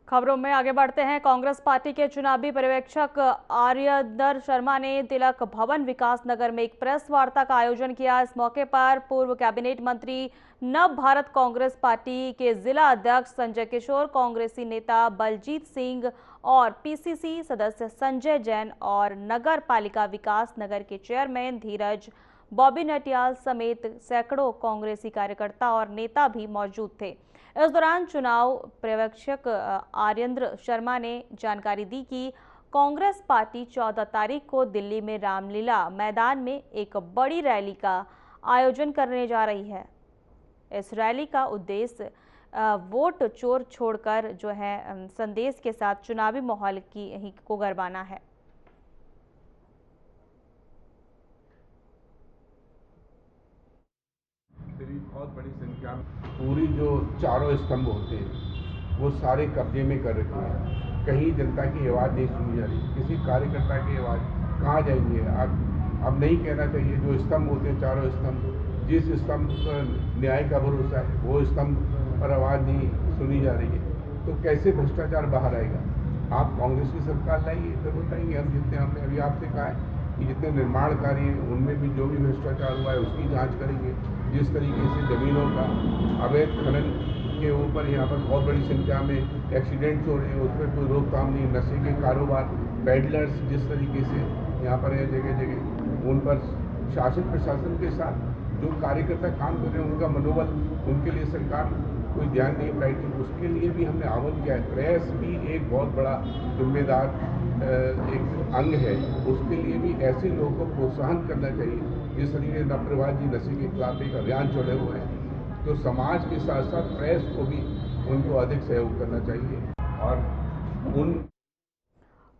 खबरों में आगे बढ़ते हैं। कांग्रेस पार्टी के चुनावी पर्यवेक्षक आर्यदर शर्मा ने तिलक भवन विकास नगर में एक प्रेस वार्ता का आयोजन किया। इस मौके पर पूर्व कैबिनेट मंत्री, नव भारत कांग्रेस पार्टी के जिला अध्यक्ष संजय किशोर, कांग्रेसी नेता बलजीत सिंह और पीसीसी सदस्य संजय जैन और नगर पालिका विकास नगर के चेयरमैन धीरज बॉबी नटियाल समेत सैकड़ों कांग्रेसी कार्यकर्ता और नेता भी मौजूद थे। इस दौरान चुनाव पर्यवेक्षक आर्येंद्र शर्मा ने जानकारी दी कि कांग्रेस पार्टी 14 तारीख को दिल्ली में रामलीला मैदान में एक बड़ी रैली का आयोजन करने जा रही है। इस रैली का उद्देश्य वोट चोर छोड़कर जो है संदेश के साथ चुनावी माहौल को गरमाना है। बहुत बड़ी संख्या में पूरी जो चारों स्तंभ होते हैं वो सारे कब्जे में कर रखे हैं। कहीं जनता की आवाज़ नहीं सुनी जा रही, किसी कार्यकर्ता की आवाज़ कहाँ जाएंगे। अब नहीं कहना चाहिए, जो स्तंभ होते हैं चारों स्तंभ, जिस स्तंभ पर न्याय का भरोसा है वो स्तंभ पर आवाज़ नहीं सुनी जा रही है, तो कैसे भ्रष्टाचार बाहर आएगा। आप कांग्रेस की सरकार लाइए तो बताएंगे। हम जितने हमने अभी आपसे कहा है कि जितने निर्माण कार्य हैं उनमें भी जो भी भ्रष्टाचार हुआ है उसकी जांच करेंगे। जिस तरीके से जमीनों का अवैध खनन के ऊपर यहाँ पर बहुत बड़ी संख्या में एक्सीडेंट्स हो रहे हैं, उस पर कोई रोकथाम नहीं। नशे के कारोबार, पेडलर्स जिस तरीके से यहाँ पर है जगह जगह, उन पर शासन प्रशासन के साथ जो कार्यकर्ता काम कर रहे हैं उनका मनोबल, उनके लिए सरकार कोई ध्यान नहीं पाएगी। उसके लिए भी हमने आह्वान किया है। प्रेस भी एक बहुत बड़ा जिम्मेदार एक अंग है, उसके लिए भी ऐसे लोगों को प्रोत्साहन करना चाहिए। जिस तरीके से नप्रवाद जी नशे के खिलाफ एक अभियान चले हुए हैं, तो समाज के साथ साथ प्रेस को भी उनको अधिक सहयोग करना चाहिए। और उन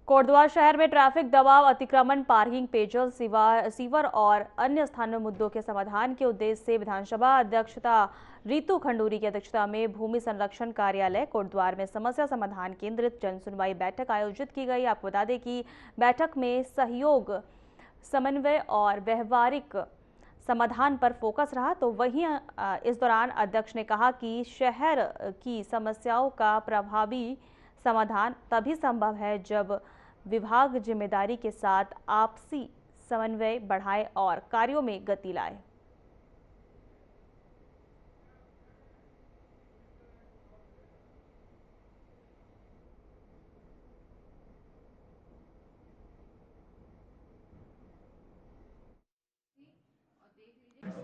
कोटद्वार शहर में ट्रैफिक दबाव, अतिक्रमण, पार्किंग, पेयजल, सीवर और अन्य स्थानीय मुद्दों के समाधान के उद्देश्य से विधानसभा अध्यक्षता रीतू खंडूरी की अध्यक्षता में भूमि संरक्षण कार्यालय कोटद्वार में समस्या समाधान केंद्रित जन सुनवाई बैठक आयोजित की गई। आपको बता दें कि बैठक में सहयोग, समन्वय और व्यवहारिक समाधान पर फोकस रहा। तो वहीं इस दौरान अध्यक्ष ने कहा कि शहर की समस्याओं का प्रभावी समाधान तभी संभव है जब विभाग जिम्मेदारी के साथ आपसी समन्वय बढ़ाए और कार्यों में गति लाए।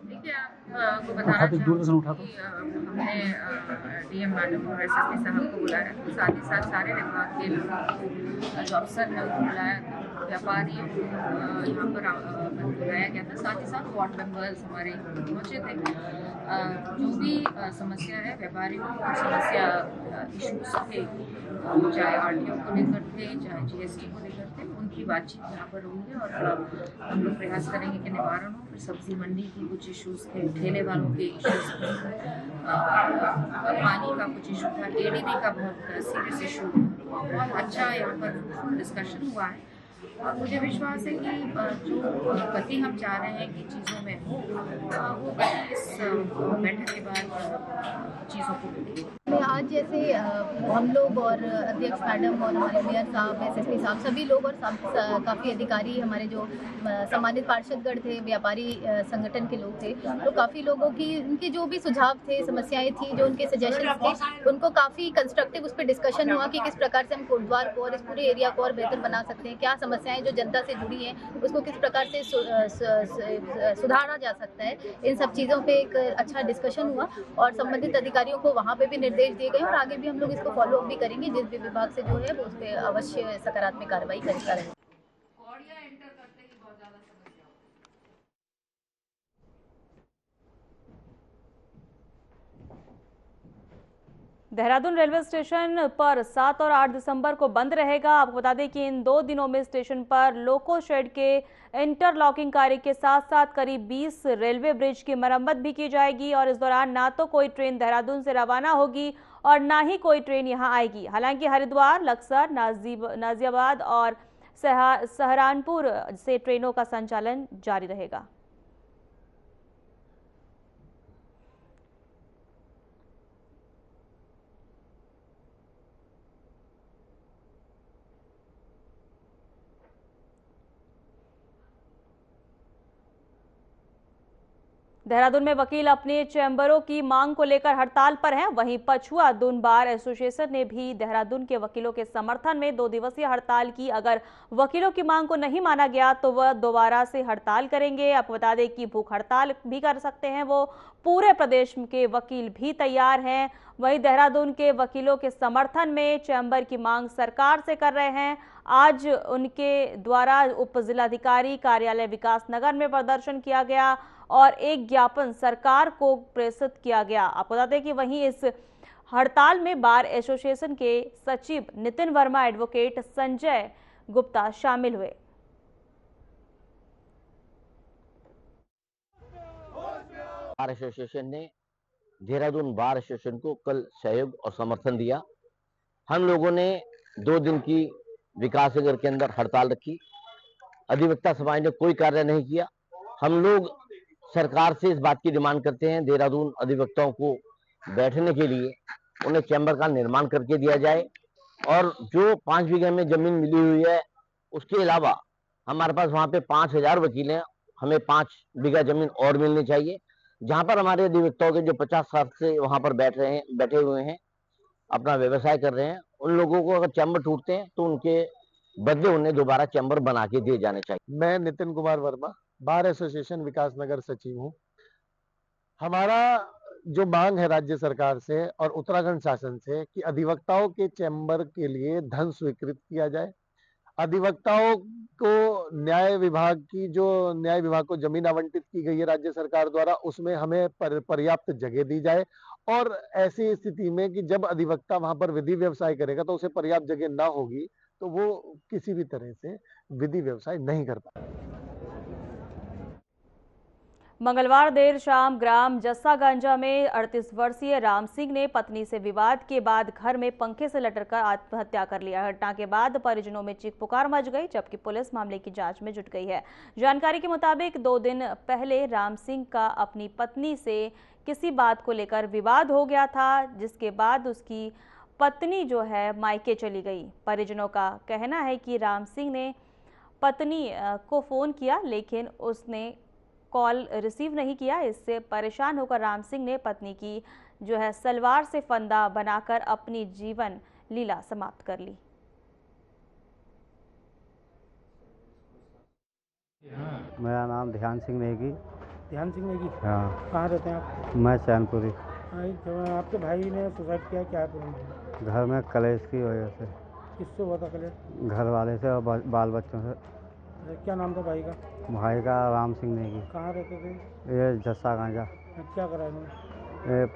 देखिए, आपको बताना चाहूँगी कि हमने डीएम मैडम और एसएसपी साहब को बुलाया, साथ ही साथ सारे विभाग के लोगों जो अफसर हैं उनको बुलाया, व्यापारियों को यहाँ पर बुलाया गया था। साथ ही साथ वार्ड मेंबर्स हमारे पहुँचे थे। जो भी समस्या है, व्यापारियों को समस्या इशूज थे, चाहे आरटीओ को लेकर थे, चाहे जीएसटी को लेकर थे, उनकी बातचीत यहाँ पर होंगे और हम लोग प्रयास करेंगे कि निवारण हो। फिर सब्जी मंडी की कुछ इश्यूज थे, ठेले वालों के इश्यूज थे, पानी का कुछ इशू था, एडीबी का बहुत सीरियस इशू, बहुत अच्छा यहाँ पर डिस्कशन हुआ है। और मुझे विश्वास है कि जो गति हम चाह रहे हैं कि चीज़ों में हो, वो गति इस बैठक के बाद चीज़ों को मिलेगी। आज जैसे हम लोग और अध्यक्ष मैडम और हमारे मेयर साहब, एसएसपी साहब, सभी लोग और काफ़ी अधिकारी, हमारे जो सम्मानित पार्षदगण थे, व्यापारी संगठन के लोग थे, तो काफ़ी लोगों की उनके जो भी सुझाव थे, समस्याएं थी, जो उनके सजेशंस थे, उनको काफ़ी कंस्ट्रक्टिव उस पर डिस्कशन हुआ कि किस प्रकार से हम कोटद्वार को और इस पूरे एरिया को और बेहतर बना सकते हैं। क्या समस्याएं जो जनता से जुड़ी हैं उसको किस प्रकार से सुधारा जा सकता है। इन सब चीज़ों पे एक अच्छा डिस्कशन हुआ और संबंधित अधिकारियों को वहाँ पे भी निर्देश दिए गए और आगे भी हम लोग इसको फॉलो अप भी करेंगे। जिस भी विभाग से जो है वो उस पर अवश्य सकारात्मक कार्रवाई करता रहेगा। देहरादून रेलवे स्टेशन पर 7 और 8 दिसंबर को बंद रहेगा। आपको बता दें कि इन 2 दिनों में स्टेशन पर लोको शेड के इंटरलॉकिंग कार्य के साथ साथ करीब 20 रेलवे ब्रिज की मरम्मत भी की जाएगी और इस दौरान ना तो कोई ट्रेन देहरादून से रवाना होगी और ना ही कोई ट्रेन यहां आएगी। हालांकि हरिद्वार, लक्सर, नाजियाबाद और सहारनपुर से ट्रेनों का संचालन जारी रहेगा। देहरादून में वकील अपने चैम्बरों की मांग को लेकर हड़ताल पर हैं। वहीं पछुआ दून बार एसोसिएशन ने भी देहरादून के वकीलों के समर्थन में 2 दिवसीय हड़ताल की। अगर वकीलों की मांग को नहीं माना गया तो वह दोबारा से हड़ताल करेंगे। आपको बता दें कि भूख हड़ताल भी कर सकते हैं वो। पूरे प्रदेश के वकील भी तैयार हैं। वहीं देहरादून के वकीलों के समर्थन में चैम्बर की मांग सरकार से कर रहे हैं। आज उनके द्वारा उप जिलाधिकारी कार्यालय विकास नगर में प्रदर्शन किया गया और एक ज्ञापन सरकार को प्रेषित किया गया। आपको बता दें कि वहीं इस हड़ताल में बार एसोसिएशन के सचिव नितिन वर्मा, एडवोकेट संजय गुप्ता शामिल हुए। बार एसोसिएशन ने देहरादून बार एसोसिएशन को कल सहयोग और समर्थन दिया। हम लोगों ने 2 दिन की विकास नगर के अंदर हड़ताल रखी। अधिवक्ता समाज ने कोई कार्य नहीं किया। हम लोग सरकार से इस बात की डिमांड करते हैं, देहरादून अधिवक्ताओं को बैठने के लिए उन्हें चैम्बर का निर्माण करके दिया जाए और जो 5 बीघे में जमीन मिली हुई है उसके अलावा हमारे पास वहां पे 5000 वकील हैं। हमें 5 बीघा जमीन और मिलनी चाहिए, जहां पर हमारे अधिवक्ताओं के जो 50 साल से वहां पर बैठे हुए हैं, अपना व्यवसाय कर रहे हैं, उन लोगों को अगर चैम्बर टूटते हैं तो उनके बदले उन्हें दोबारा चैम्बर बना के दिए जाने चाहिए। मैं नितिन कुमार वर्मा, बार एसोसिएशन विकास नगर सचिव हूँ। हमारा जो मांग है राज्य सरकार से और उत्तराखंड शासन से कि अधिवक्ताओं के चैम्बर के लिए धन स्वीकृत किया जाए। अधिवक्ताओं को न्याय विभाग को जमीन आवंटित की गई है राज्य सरकार द्वारा, उसमें हमें पर्याप्त जगह दी जाए और ऐसी स्थिति में कि जब अधिवक्ता वहां पर विधि व्यवसाय करेगा तो उसे पर्याप्त जगह ना होगी तो वो किसी भी तरह से विधि व्यवसाय नहीं कर पाएगा। मंगलवार देर शाम ग्राम जस्सागांजा में 38 वर्षीय राम सिंह ने पत्नी से विवाद के बाद घर में पंखे से लटककर आत्महत्या कर लिया। घटना के बाद परिजनों में चीख पुकार मच गई, जबकि पुलिस मामले की जांच में जुट गई है। जानकारी के मुताबिक 2 दिन पहले राम सिंह का अपनी पत्नी से किसी बात को लेकर विवाद हो गया था, जिसके बाद उसकी पत्नी जो है मायके चली गई। परिजनों का कहना है कि राम सिंह ने पत्नी को फोन किया लेकिन उसने कॉल रिसीव नहीं किया। इससे परेशान होकर राम सिंह ने पत्नी की जो है सलवार से फंदा बनाकर अपनी जीवन लीला समाप्त कर ली। मेरा नाम ध्यान सिंह नेगी। ध्यान सिंह नेगी? हाँ। कहाँ रहते हैं आप? मैं चैनपुरी। आपके भाई ने सुसाइड किया, क्या है? घर में कलेश की वजह से। किससे हुआ था कलेश? घर वाले से और बाल बच्चों से। क्या नाम था भाई का? भाई का राम सिंह नेगी। कहाँ रहते थे? ये जस्सागांजा। क्या करा इन्होंने? ये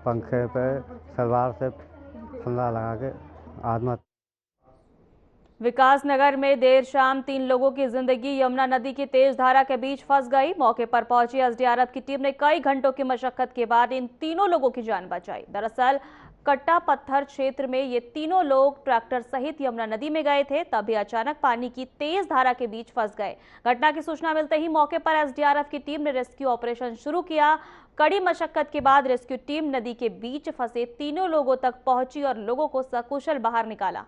पंखे पे सलवार से फंदा लगा के आत्महत्या। विकास नगर में देर शाम 3 लोगों की जिंदगी यमुना नदी की तेज धारा के बीच फंस गई। मौके पर पहुंची एसडीआरएफ की टीम ने कई घंटों की मशक्कत के बाद इन तीनों लोगों की जान बचाई। दरअसल कट्टा पत्थर क्षेत्र में ये तीनों लोग ट्रैक्टर सहित यमुना नदी में गए थे, तभी अचानक पानी की तेज धारा के बीच फंस गए। घटना की सूचना मिलते ही मौके पर एसडीआरएफ की टीम ने रेस्क्यू ऑपरेशन शुरू किया। कड़ी मशक्कत के बाद रेस्क्यू टीम नदी के बीच फंसे तीनों लोगों तक पहुंची और लोगों को सकुशल बाहर निकाला।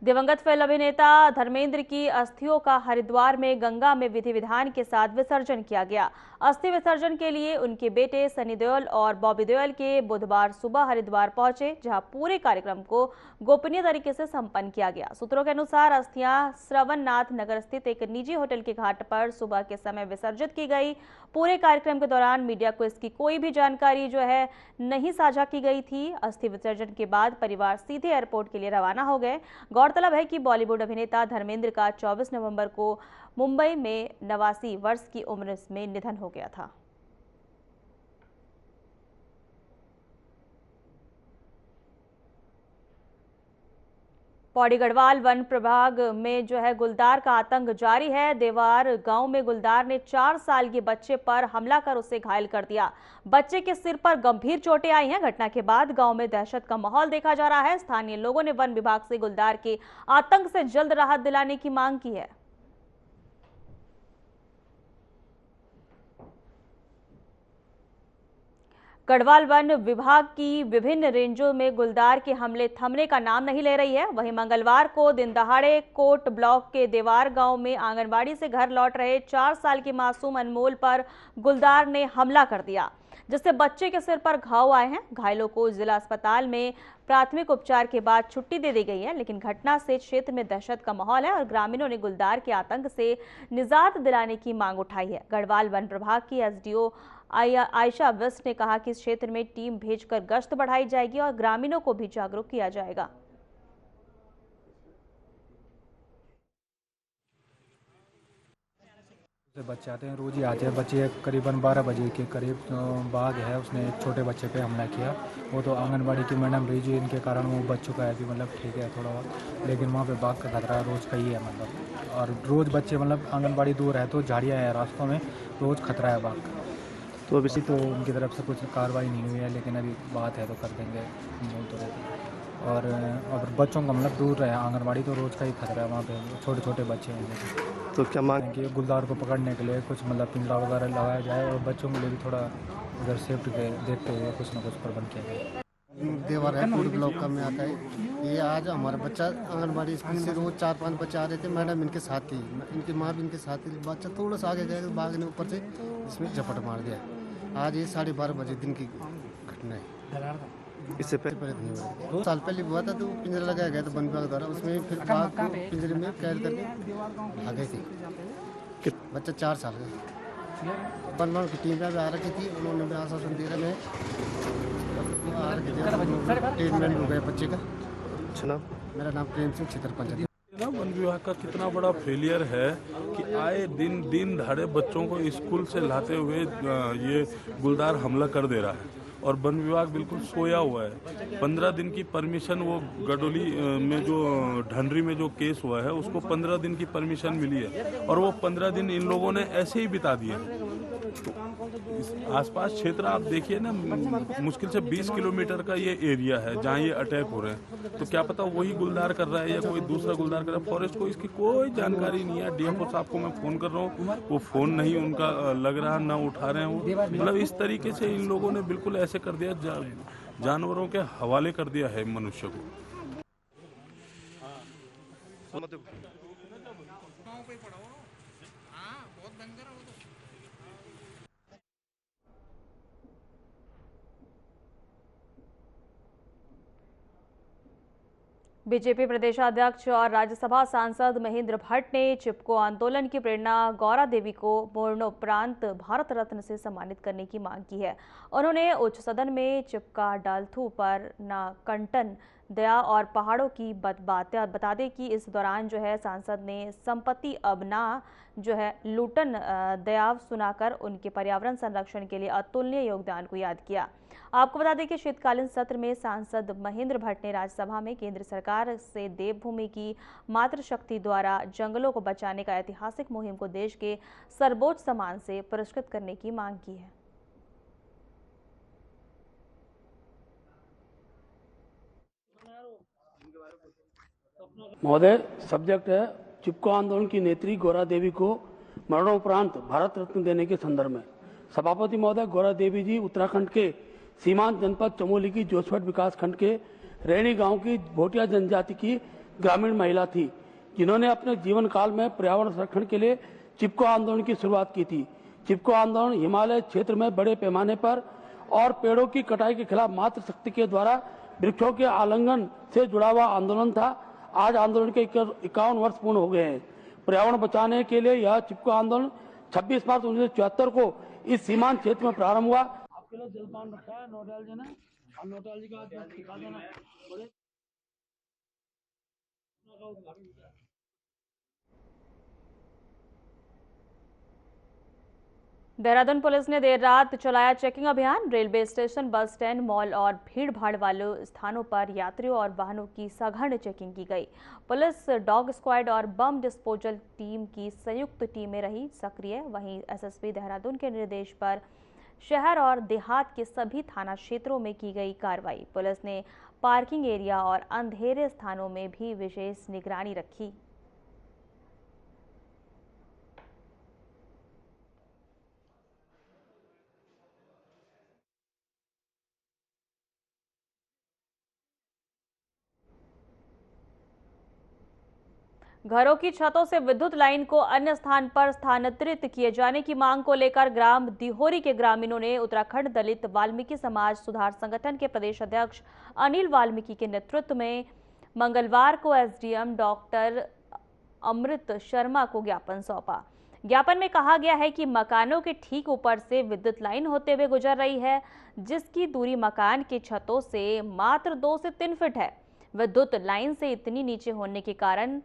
दिवंगत फिल्म अभिनेता धर्मेंद्र की अस्थियों का हरिद्वार में गंगा में विधि विधान के साथ विसर्जन किया गया। अस्थि विसर्जन के लिए उनके बेटे सनी देओल और बॉबी देओल के बुधवार सुबह हरिद्वार पहुंचे, जहां पूरे कार्यक्रम को गोपनीय तरीके से संपन्न किया गया। सूत्रों के अनुसार अस्थियां श्रवणनाथ नगर स्थित एक निजी होटल के घाट पर सुबह के समय विसर्जित की गई। पूरे कार्यक्रम के दौरान मीडिया को इसकी कोई भी जानकारी जो है नहीं साझा की गई थी। अस्थि विसर्जन के बाद परिवार सीधे एयरपोर्ट के लिए रवाना हो गए। गौरतलब है कि बॉलीवुड अभिनेता धर्मेंद्र का 24 नवंबर को मुंबई में 89 वर्ष की उम्र में निधन हो गया था। पौड़ी गढ़वाल वन प्रभाग में जो है गुलदार का आतंक जारी है। देवार गांव में गुलदार ने 4 साल के बच्चे पर हमला कर उसे घायल कर दिया। बच्चे के सिर पर गंभीर चोटें आई हैं। घटना के बाद गांव में दहशत का माहौल देखा जा रहा है। स्थानीय लोगों ने वन विभाग से गुलदार के आतंक से जल्द राहत दिलाने की मांग की है। गढ़वाल वन विभाग की विभिन्न रेंजों में गुलदार के हमले थमने का नाम नहीं ले रही है। वहीं मंगलवार को दिन दहाड़े कोट ब्लॉक के देवार गांव में आंगनबाड़ी से घर लौट रहे 4 साल की मासूम अनमोल पर गुलदार ने हमला कर दिया, जिससे बच्चे के सिर पर घाव आए हैं। घायलों को जिला अस्पताल में प्राथमिक उपचार के बाद छुट्टी दे दी गई है, लेकिन घटना से क्षेत्र में दहशत का माहौल है और ग्रामीणों ने गुलदार के आतंक से निजात दिलाने की मांग उठाई है। गढ़वाल वन प्रभाग की एसडीओ आयशा विस्ट ने कहा कि इस क्षेत्र में टीम भेजकर गश्त बढ़ाई जाएगी और ग्रामीणों को भी जागरूक किया जाएगा। बच्चे आते हैं, रोज ही आते हैं बच्चे। करीबन 12 बजे के करीब बाघ है, उसने एक छोटे बच्चे पे हमला किया। वो तो आंगनबाड़ी की मैडम रही जी, इनके कारण वो बच चुका है अभी, मतलब ठीक है थोड़ा बहुत, लेकिन वहाँ पे बाघ का खतरा रोज़ का ही है मतलब। और रोज़ बच्चे मतलब आंगनबाड़ी दूर है तो झाड़ियाँ हैं रास्तों में, रोज़ खतरा है बाघ का। तो अभी तो उनकी तरफ से कुछ कार्रवाई नहीं हुई है, लेकिन अभी बात है तो कर देंगे, बोल तो रहते हैं। और बच्चों का मतलब दूर रहे आंगनबाड़ी, तो रोज़ का ही खतरा है वहाँ पे, छोटे छोटे बच्चे हैं। तो क्या मांग कि गुलदार को पकड़ने के लिए कुछ मतलब पिंजरा वगैरह लगाया जाए और बच्चों के लिए भी थोड़ा उधर सेफ्टी के देखते हुए कुछ ना कुछ प्रबंध किया जाए। देवर है, कोट ब्लॉक का में आता है। ये आज हमारा बच्चा आंगनबाड़ी स्कूल से रोज 4-5 बच्चे आ रहे थे, मैडम इनके साथ थी, इनकी माँ भी इनके साथ थी। बच्चा थोड़ा सा आगे गया तो बाघ ने ऊपर से इसमें झपट मार दिया। आज ये 12:30 बजे दिन की घटना है। इससे पहले 2 साल पहले हुआ था, तो पिंजरा लगाया गया था वन विभाग द्वारा, उसमें फिर बाघ को पिंजरे में कैद करके भागे थे। बच्चा 4 साल का। वन विभाग की टीम में भी आ रखी थी, उन्होंने भी आश्वासन दे रहे ट्रीटमेंट हो गया बच्चे का। मेरा नाम प्रेम सिंह क्षेत्र वन विभाग का कितना बड़ा फेलियर है कि आए दिन दहाड़े बच्चों को स्कूल से लाते हुए ये गुलदार हमला कर दे रहा है और वन विभाग बिल्कुल सोया हुआ है। 15 दिन की परमिशन, वो गडोली में जो ढंडरी में जो केस हुआ है उसको 15 दिन की परमिशन मिली है और वो 15 दिन इन लोगों ने ऐसे ही बिता दिए। तो इस आसपास क्षेत्र आप देखिए ना, मुश्किल से 20 किलोमीटर का ये एरिया है जहाँ ये अटैक हो रहे हैं। तो क्या पता वही गुलदार कर रहा है या कोई दूसरा गुलदार कर रहा है। फॉरेस्ट को इसकी कोई जानकारी नहीं है। डीएफओ साहब को मैं फ़ोन कर रहा हूँ, वो फ़ोन नहीं उनका लग रहा, ना उठा रहे हैं वो। मतलब इस तरीके से इन लोगों ने बिल्कुल ऐसे कर दिया, जानवरों के हवाले कर दिया है मनुष्य को। बीजेपी प्रदेशाध्यक्ष और राज्यसभा सांसद महेंद्र भट्ट ने चिपको आंदोलन की प्रेरणा गौरा देवी को मरणोपरांत भारत रत्न से सम्मानित करने की मांग की है। उन्होंने उच्च सदन में चिपका डालथू पर नाकंटन दया और पहाड़ों की बता दें कि इस दौरान जो है सांसद ने संपत्ति अब ना जो है लूटन दयाव सुनाकर उनके पर्यावरण संरक्षण के लिए अतुलनीय योगदान को याद किया। आपको बता दें कि शीतकालीन सत्र में सांसद महेंद्र भट्ट ने राज्यसभा में केंद्र सरकार से देवभूमि की मातृशक्ति द्वारा जंगलों को बचाने का ऐतिहासिक मुहिम को देश के सर्वोच्च सम्मान से पुरस्कृत करने की मांग की है। महोदय, सब्जेक्ट है चिपको आंदोलन की नेत्री गौरा देवी को मरणोपरांत भारत रत्न देने के संदर्भ में। सभापति महोदय, गौरा देवी जी उत्तराखंड के सीमांत जनपद चमोली की जोशवट विकास खंड के रैणी गांव की भोटिया जनजाति की ग्रामीण महिला थी, जिन्होंने अपने जीवन काल में पर्यावरण संरक्षण के लिए चिपको आंदोलन की शुरुआत की थी। चिपको आंदोलन हिमालय क्षेत्र में बड़े पैमाने पर और पेड़ों की कटाई के खिलाफ मातृशक्ति के द्वारा वृक्षों के आलिंगन से जुड़ा हुआ आंदोलन था। आज आंदोलन के 51 वर्ष पूर्ण हो गए हैं। पर्यावरण बचाने के लिए यह चिपको आंदोलन 26 मार्च 1974 को इस सीमांत क्षेत्र में प्रारंभ हुआ। आपके लिए जलपान रखा है नोटाल जी ने, और नोटाल जी का दिखा देना। देहरादून पुलिस ने देर रात चलाया चेकिंग अभियान। Railway station, bus stand, mall और भीड़ भाड़ वाले स्थानों पर यात्रियों और वाहनों की सघन चेकिंग की गई। पुलिस डॉग स्क्वाड और बम डिस्पोजल टीम की संयुक्त टीमें रही सक्रिय। वहीं एसएसपी देहरादून के निर्देश पर शहर और देहात के सभी थाना क्षेत्रों में की गई कार्रवाई। पुलिस ने पार्किंग एरिया और अंधेरे स्थानों में भी विशेष निगरानी रखी। घरों की छतों से विद्युत लाइन को अन्य स्थान पर स्थानांतरित किए जाने की मांग को लेकर ग्राम दिहोरी के ग्रामीणों ने उत्तराखंड दलित वाल्मीकि समाज सुधार संगठन के प्रदेश अध्यक्ष अनिल वाल्मीकि के नेतृत्व में मंगलवार को एसडीएम डॉक्टर अमृत शर्मा को ज्ञापन सौंपा। ज्ञापन में कहा गया है कि मकानों के ठीक ऊपर से विद्युत लाइन होते हुए गुजर रही है, जिसकी दूरी मकान की छतों से मात्र 2 से 3 फीट है। विद्युत लाइन से इतनी नीचे होने के कारण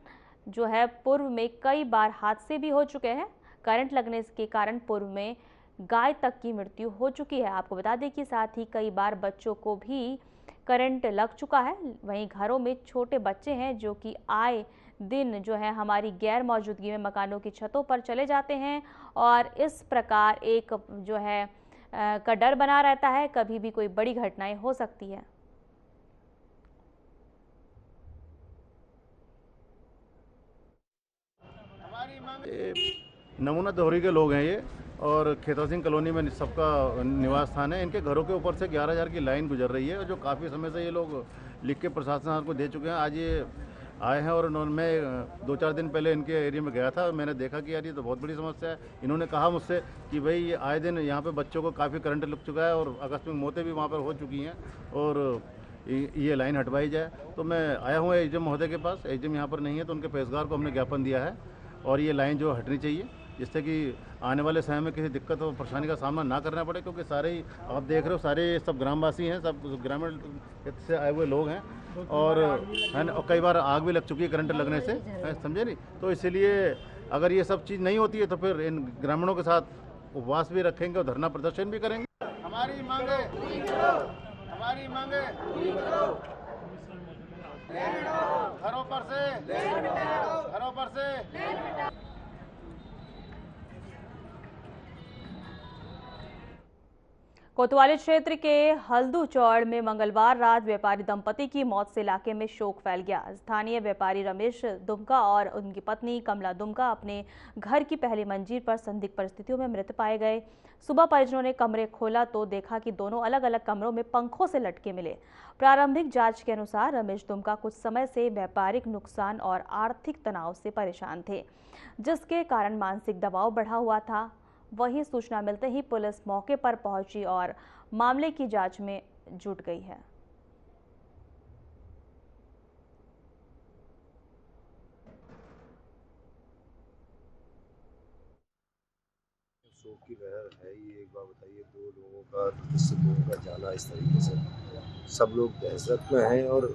जो है पूर्व में कई बार हादसे भी हो चुके हैं। करंट लगने के कारण पूर्व में गाय तक की मृत्यु हो चुकी है। आपको बता दें कि साथ ही कई बार बच्चों को भी करंट लग चुका है। वहीं घरों में छोटे बच्चे हैं जो कि आए दिन जो है हमारी गैर मौजूदगी में मकानों की छतों पर चले जाते हैं और इस प्रकार एक जो है का डर बना रहता है, कभी भी कोई बड़ी घटनाएं हो सकती है। नमूना दोहरी के लोग हैं ये, और खेता सिंह कॉलोनी में सबका निवास स्थान है। इनके घरों के ऊपर से 11,000 की लाइन गुजर रही है, जो काफ़ी समय से ये लोग लिख के प्रशासन को दे चुके हैं। आज ये आए हैं और मैं 2-4 दिन पहले इनके एरिया में गया था और मैंने देखा कि यार ये तो बहुत बड़ी समस्या है। इन्होंने कहा मुझसे कि भाई ये आए दिन यहाँ पे बच्चों को काफ़ी करंट लग चुका है और आकस्मिक मौतें भी वहाँ पर हो चुकी हैं और ये लाइन हटवाई जाए। तो मैं आया हूँ एसडीएम महोदय के पास। एसडीएम यहाँ पर नहीं है तो उनके पेशकार को हमने ज्ञापन दिया है और ये लाइन जो हटनी चाहिए, जिससे कि आने वाले समय में किसी दिक्कत और परेशानी का सामना ना करना पड़े, क्योंकि सारे ही आप देख रहे हो सारे सब ग्रामवासी हैं, सब ग्रामीण से आए हुए लोग हैं और कई बार आग भी लग चुकी है करंट लगने से, समझे नहीं। तो इसलिए अगर ये सब चीज़ नहीं होती है तो फिर इन ग्रामीणों के साथ उपवास भी रखेंगे और धरना प्रदर्शन भी करेंगे। हमारी मांगे घरों पर से कोतवाली क्षेत्र के हल्दू चौड़ में मंगलवार रात व्यापारी दंपति की मौत से इलाके में शोक फैल गया। स्थानीय व्यापारी रमेश दुमका और उनकी पत्नी कमला दुमका अपने घर की पहली मंजिल पर संदिग्ध परिस्थितियों में मृत पाए गए। सुबह परिजनों ने कमरे खोला तो देखा कि दोनों अलग अलग कमरों में पंखों से लटके मिले। प्रारंभिक जांच के अनुसार रमेश दुमका कुछ समय से व्यापारिक नुकसान और आर्थिक तनाव से परेशान थे, जिसके कारण मानसिक दबाव बढ़ा हुआ था। वहीं सूचना मिलते ही पुलिस मौके पर पहुंची और मामले की जांच में जुट गई है। शोक की लहर है ही। एक बार बताइए, 2 लोगों का, 2 लोगों का जाना इस तरीके से, सब लोग दहशत में हैं और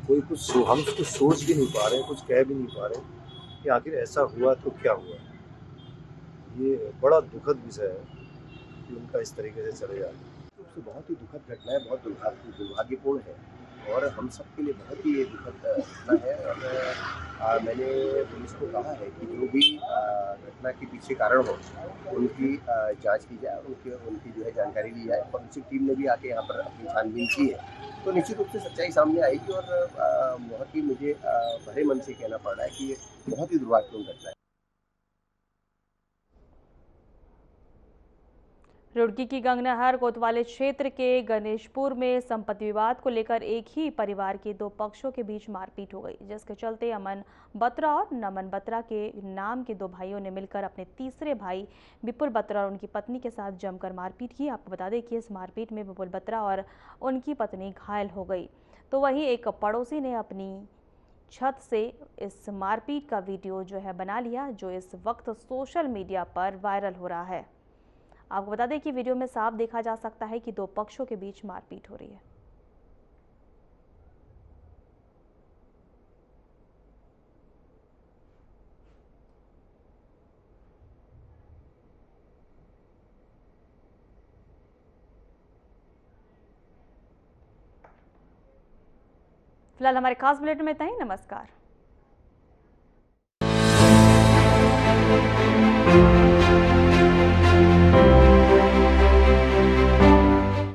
कोई हम कुछ सोच भी नहीं पा रहे, कुछ कह भी नहीं पा रहे कि आखिर ऐसा हुआ तो क्या हुआ। ये बड़ा दुखद विषय है कि उनका इस तरीके से चले जाना। तो बहुत ही दुखद घटना है, बहुत दुर्भाग्यपूर्ण है और हम सब के लिए बहुत ही ये दुखद घटना है। और मैंने पुलिस को कहा है कि जो भी घटना के पीछे कारण हो उनकी जांच की जाए, उनकी जो है जानकारी ली जाए। फॉरेंसिक टीम ने भी आके यहाँ पर अपनी छानबीन की है तो निश्चित रूप से सच्चाई सामने आएगी। और बहुत ही मुझे भरे मन से कहना पड़ रहा है कि ये बहुत ही दुर्भाग्यपूर्ण घटना है। रुड़की की गंगनहर कोतवाली क्षेत्र के गणेशपुर में संपत्ति विवाद को लेकर एक ही परिवार के 2 पक्षों के बीच मारपीट हो गई, जिसके चलते अमन बत्रा और नमन बत्रा के नाम के 2 भाइयों ने मिलकर अपने तीसरे भाई विपुल बत्रा और उनकी पत्नी के साथ जमकर मारपीट की। आपको बता दें कि इस मारपीट में विपुल बत्रा और उनकी पत्नी घायल हो गई। तो वहीं एक पड़ोसी ने अपनी छत से इस मारपीट का वीडियो जो है बना लिया, जो इस वक्त सोशल मीडिया पर वायरल हो रहा है। आपको बता दें कि वीडियो में साफ देखा जा सकता है कि 2 पक्षों के बीच मारपीट हो रही है। फिलहाल हमारे खास बुलेटिन में इतना ही। नमस्कार।